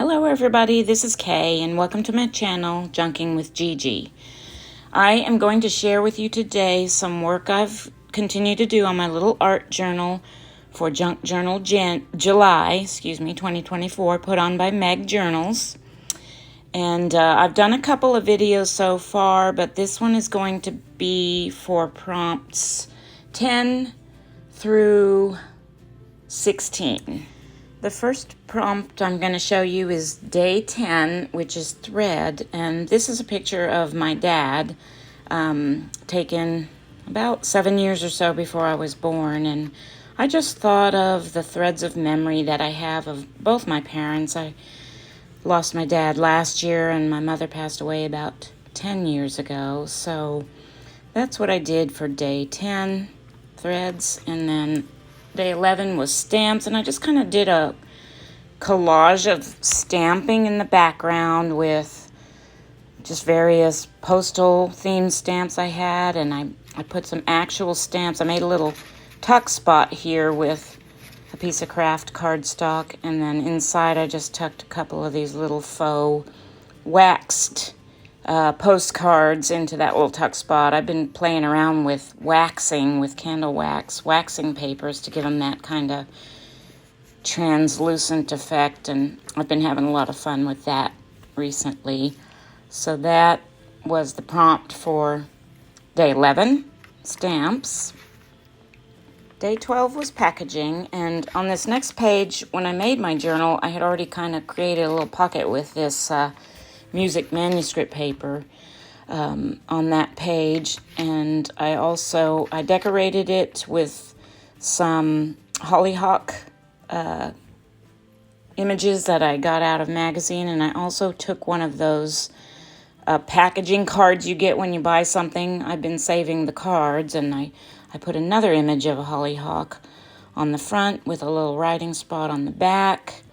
Hello everybody, this is Kay and welcome to my channel, Junking with Gigi. I am going to share with you today some work I've continued to do on my little art journal for Junk Journal July 2024, put on by Meg Journals. And I've done a couple of videos so far, but this one is going to be for prompts 10 through 16. The first prompt I'm going to show you is day 10, which is thread, and this is a picture of my dad taken about 7 years or so before I was born, and I just thought of the threads of memory that I have of both my parents. I lost my dad last year, and my mother passed away about 10 years ago, so that's what I did for day 10, threads, and then day 11 was stamps, and I just kind of did a collage of stamping in the background with just various postal themed stamps I had, and I put some actual stamps. I made a little tuck spot here with a piece of craft cardstock, and then inside I just tucked a couple of these little faux waxed postcards into that little tuck spot. I've been playing around with waxing, with candle wax, waxing papers to give them that kind of translucent effect, and I've been having a lot of fun with that recently. So that was the prompt for day 11, stamps. Day 12 was packaging, and on this next page, when I made my journal, I had already kind of created a little pocket with this music manuscript paper on that page, and I decorated it with some hollyhock images that I got out of magazine, and I also took one of those packaging cards you get when you buy something. I've been saving the cards, and I put another image of a hollyhock on the front with a little writing spot on the back.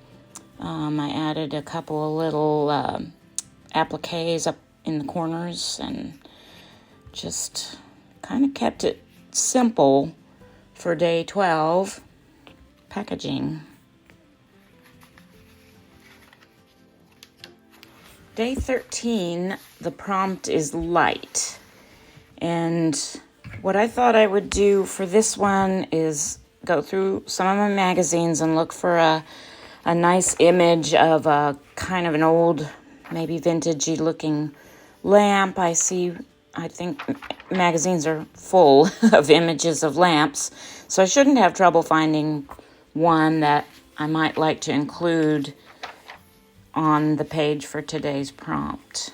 I added a couple of little appliques up in the corners and just kind of kept it simple for day 12 packaging. Day 13, the prompt is light, and what I thought I would do for this one is go through some of my magazines and look for a nice image of a kind of an old, maybe vintagey looking lamp. I think magazines are full of images of lamps, so I shouldn't have trouble finding one that I might like to include on the page for today's prompt.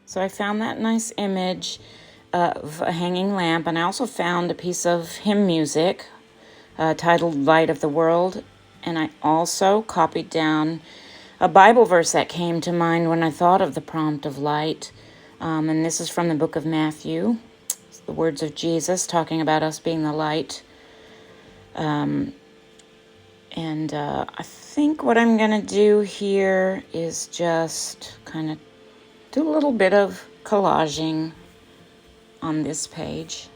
So I found that nice image of a hanging lamp, and I also found a piece of hymn music titled Light of the World, and I also copied down a Bible verse that came to mind when I thought of the prompt of light, and this is from the book of Matthew. It's the words of Jesus talking about us being the light. I think what I'm going to do here is just kind of do a little bit of collaging on this page.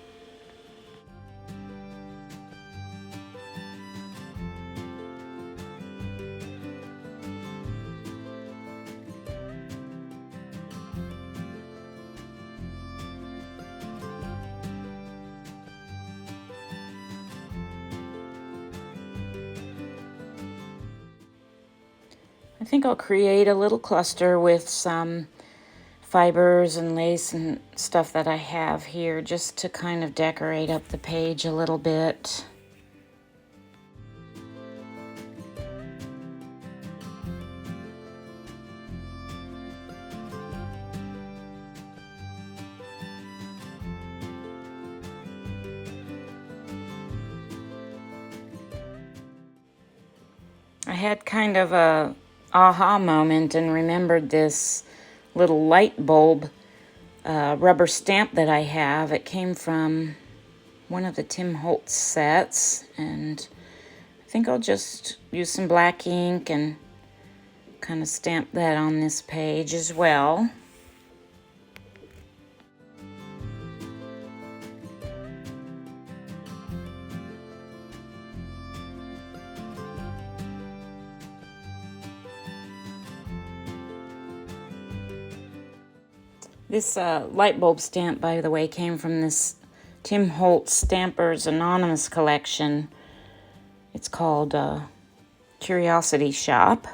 I think I'll create a little cluster with some fibers and lace and stuff that I have here just to kind of decorate up the page a little bit. I had kind of a aha moment and remembered this little light bulb rubber stamp that I have. It came from one of the Tim Holtz sets, and I think I'll just use some black ink and kind of stamp that on this page as well. This light bulb stamp, by the way, came from this Tim Holtz Stampers Anonymous collection. It's called Curiosity Shop.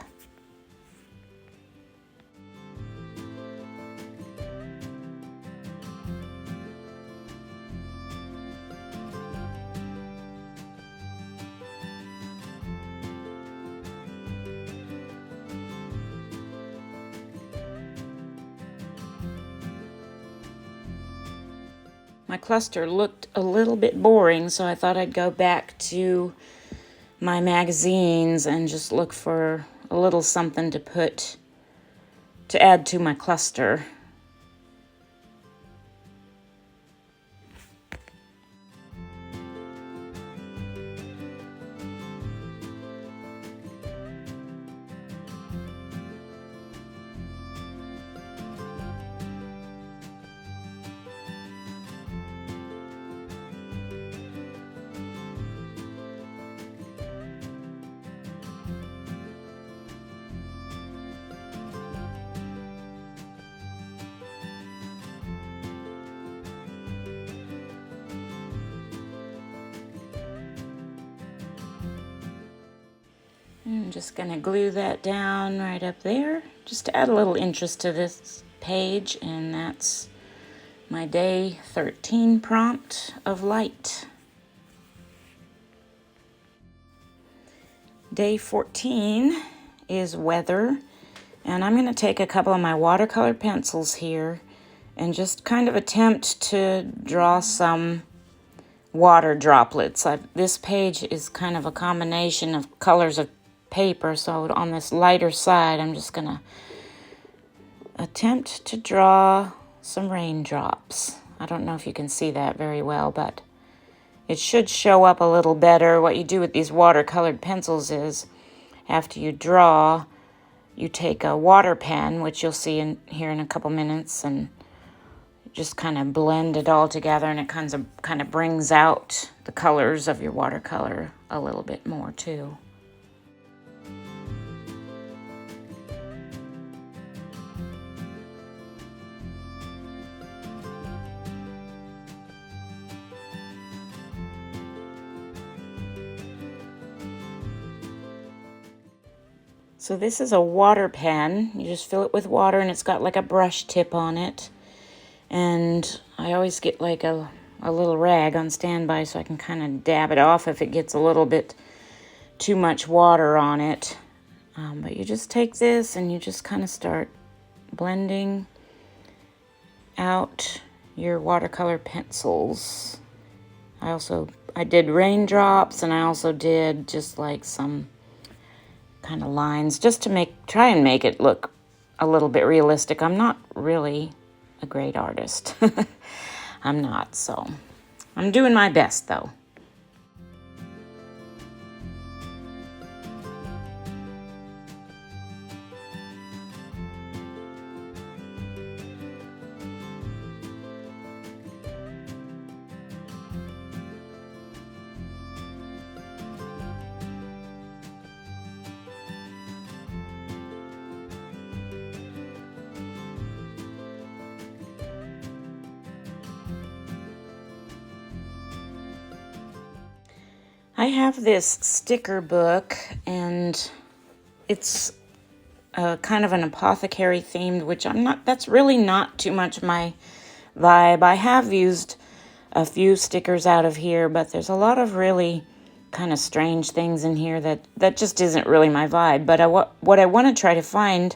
My cluster looked a little bit boring, so I thought I'd go back to my magazines and just look for a little something to add to my cluster. I'm just going to glue that down right up there, just to add a little interest to this page, and that's my day 13 prompt of light. Day 14 is weather, and I'm going to take a couple of my watercolor pencils here and just kind of attempt to draw some water droplets. This page is kind of a combination of colors of paper, so on this lighter side I'm just gonna attempt to draw some raindrops. I don't know if you can see that very well, but it should show up a little better. What you do with these watercolored pencils is after you draw, you take a water pen, which you'll see here in a couple minutes, and just kind of blend it all together, and it kind of brings out the colors of your watercolor a little bit more too. So this is a water pen. You just fill it with water, and it's got like a brush tip on it. And I always get like a little rag on standby so I can kind of dab it off if it gets a little bit too much water on it. But you just take this and you just kind of start blending out your watercolor pencils. I did raindrops, and I also did just like some kind of lines just to try and make it look a little bit realistic. I'm not really a great artist. I'm not, so I'm doing my best though. I have this sticker book, and it's kind of an apothecary themed, which that's really not too much my vibe. I have used a few stickers out of here, but there's a lot of really kind of strange things in here that just isn't really my vibe. But what I want to try to find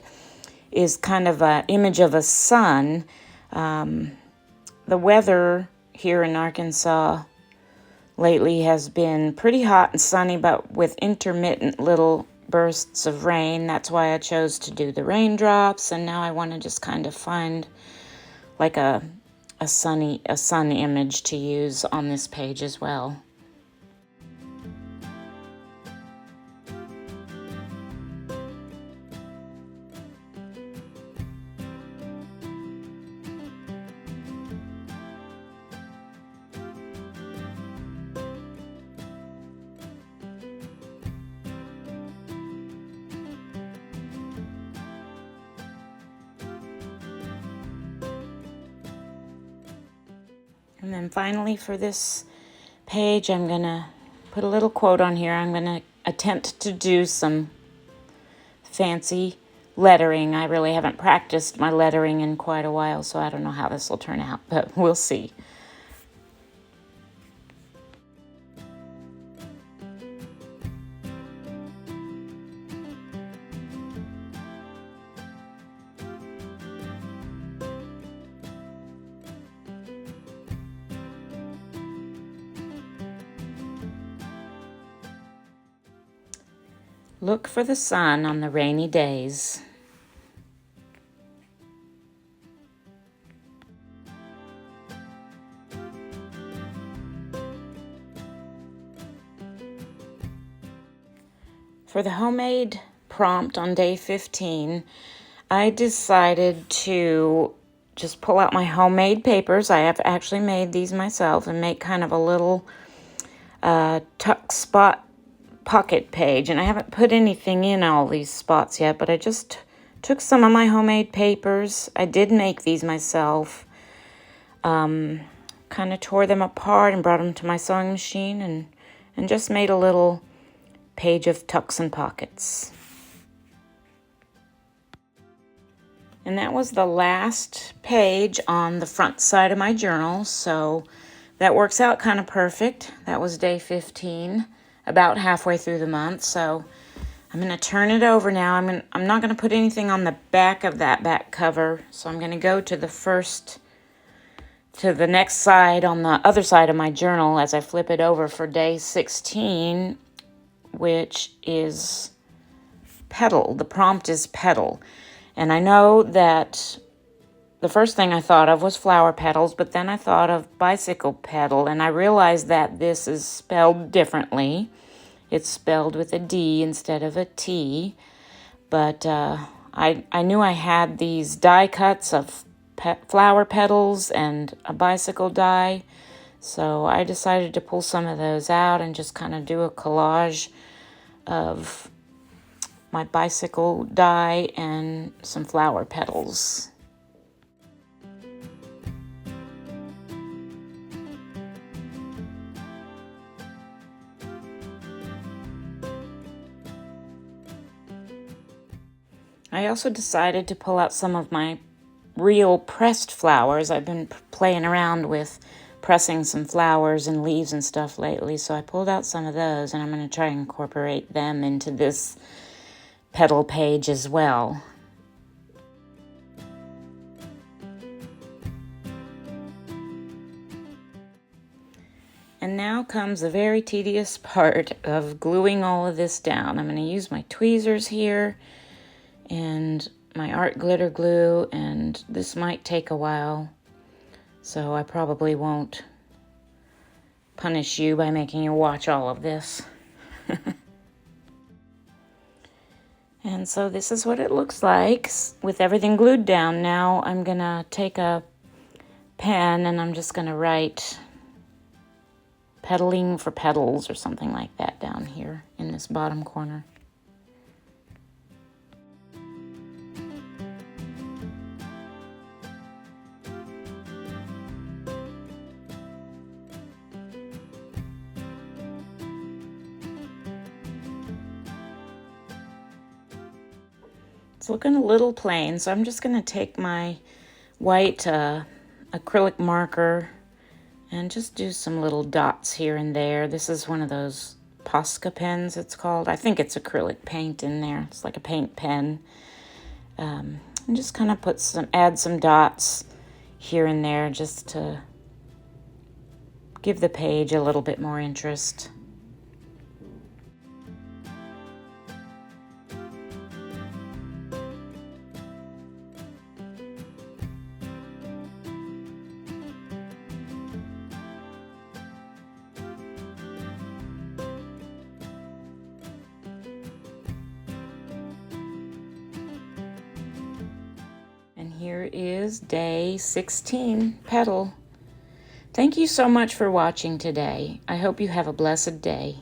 is kind of an image of a sun. The weather here in Arkansas lately has been pretty hot and sunny, but with intermittent little bursts of rain. That's why I chose to do the raindrops, and now I want to just kind of find like a sun image to use on this page as well. And then finally for this page, I'm going to put a little quote on here. I'm going to attempt to do some fancy lettering. I really haven't practiced my lettering in quite a while, so I don't know how this will turn out, but we'll see. Look for the sun on the rainy days. For the homemade prompt on day 15, I decided to just pull out my homemade papers. I have actually made these myself and make kind of a little tuck spot pocket page. And I haven't put anything in all these spots yet, but I just took some of my homemade papers. I did make these myself. Kind of tore them apart and brought them to my sewing machine and just made a little page of tucks and pockets. And that was the last page on the front side of my journal, so that works out kind of perfect. That was day 15, about halfway through the month. So I'm going to turn it over now. I'm not going to put anything on the back of that back cover, so I'm going to go to the next side on the other side of my journal as I flip it over for day 16, which is petal. The prompt is petal. And I know that the first thing I thought of was flower petals, but then I thought of bicycle pedal, and I realized that this is spelled differently. It's spelled with a D instead of a T, but I knew I had these die cuts of flower petals and a bicycle die, so I decided to pull some of those out and just kind of do a collage of my bicycle die and some flower petals. I also decided to pull out some of my real pressed flowers. I've been playing around with pressing some flowers and leaves and stuff lately, so I pulled out some of those, and I'm going to try and incorporate them into this petal page as well. And now comes the very tedious part of gluing all of this down. I'm going to use my tweezers here and my art glitter glue, and this might take a while, so I probably won't punish you by making you watch all of this. And so this is what it looks like with everything glued down. Now I'm gonna take a pen and I'm just gonna write pedaling for petals or something like that down here in this bottom corner. It's looking a little plain, so I'm just going to take my white acrylic marker and just do some little dots here and there. This is one of those Posca pens, it's called. I think it's acrylic paint in there. It's like a paint pen. And just kind of add some dots here and there just to give the page a little bit more interest. And here is day 16, petal. Thank you so much for watching today. I hope you have a blessed day.